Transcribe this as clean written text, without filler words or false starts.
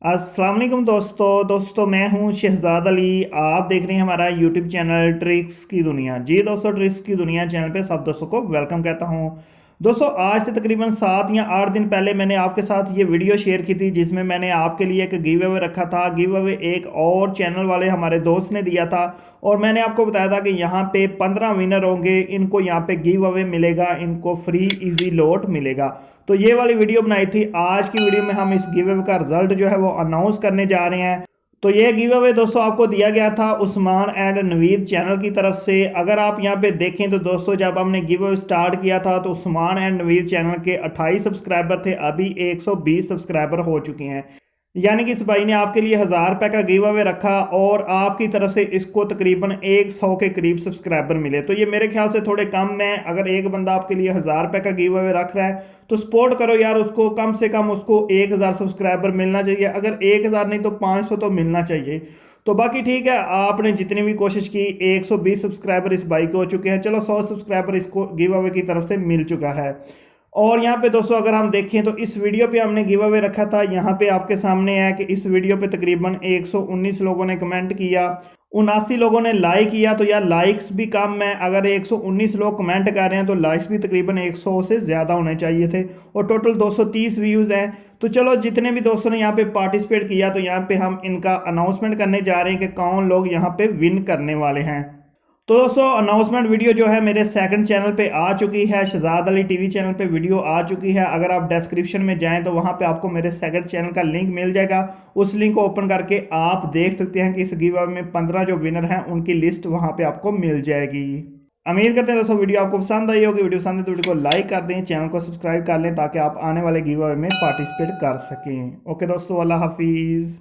अस्सलाम वालेकुम दोस्तों मैं हूं शहजाद अली। आप देख रहे हैं हमारा यूट्यूब चैनल ट्रिक्स की दुनिया। जी दोस्तों, ट्रिक्स की दुनिया चैनल पे सब दोस्तों को वेलकम कहता हूं। दोस्तों, आज से तकरीबन 7 या 8 दिन पहले मैंने आपके साथ ये वीडियो शेयर की थी जिसमें मैंने आपके लिए एक गिव अवे रखा था। गिव अवे एक और चैनल वाले हमारे दोस्त ने दिया था और मैंने आपको बताया था कि यहाँ पे 15 विनर होंगे, इनको यहाँ पे गिव अवे मिलेगा, इनको फ्री इजी लोट मिलेगा। तो ये वाली वीडियो बनाई थी। आज की वीडियो में हम इस गिव अवे का रिजल्ट जो है वो अनाउंस करने जा रहे हैं। तो ये गिव अवे दोस्तों आपको दिया गया था उस्मान एंड नवीद चैनल की तरफ से। अगर आप यहाँ पे देखें तो दोस्तों, जब हमने गिव अवे स्टार्ट किया था तो उस्मान एंड नवीद चैनल के 28 सब्सक्राइबर थे, अभी 120 सब्सक्राइबर हो चुके हैं। यानी कि इस भाई ने आपके लिए 1000 रुपये का गिव अवे रखा और आपकी तरफ से इसको तकरीबन 100 के करीब सब्सक्राइबर मिले। तो ये मेरे ख्याल से थोड़े कम है। अगर एक बंदा आपके लिए 1000 रुपये का गिव अवे रख रहा है तो सपोर्ट करो यार उसको, कम से कम उसको 1000 सब्सक्राइबर मिलना चाहिए। अगर 1000 नहीं तो 500 तो मिलना चाहिए। तो बाकी ठीक है, आपने जितनी भी कोशिश की, 120 सब्सक्राइबर इस भाई के हो चुके हैं। चलो 100 सब्सक्राइबर इसको गिव अवे की तरफ से मिल चुका है। और यहाँ पे दोस्तों अगर हम देखें तो इस वीडियो पे हमने गिव अवे रखा था। यहाँ पे आपके सामने है कि इस वीडियो पे तकरीबन 119 लोगों ने कमेंट किया, 79 लोगों ने लाइक किया। तो यार लाइक्स भी कम है। अगर 119 लोग कमेंट कर रहे हैं तो लाइक्स भी तकरीबन 100 से ज़्यादा होने चाहिए थे। और टोटल 230 व्यूज़ हैं। तो चलो, जितने भी दोस्तों ने यहाँ पे पार्टिसिपेट किया तो यहाँ पे हम इनका अनाउंसमेंट करने जा रहे हैं कि कौन लोग यहाँ पे विन करने वाले हैं। तो दोस्तों, अनाउंसमेंट वीडियो जो है मेरे सेकंड चैनल पे आ चुकी है, शहजाद अली टीवी चैनल पे वीडियो आ चुकी है। अगर आप डिस्क्रिप्शन में जाएं तो वहां पे आपको मेरे सेकंड चैनल का लिंक मिल जाएगा। उस लिंक को ओपन करके आप देख सकते हैं कि इस गिव अवे में 15 जो विनर हैं उनकी लिस्ट वहां पे आपको मिल जाएगी। उम्मीद करते हैं दोस्तों वीडियो आपको पसंद आई होगी। वीडियो पसंद है तो वीडियो को लाइक कर दें, चैनल को सब्सक्राइब कर लें ताकि आप आने वाले गिव अवे में पार्टिसिपेट कर सकें। ओके दोस्तों, अल्लाह हाफिज़।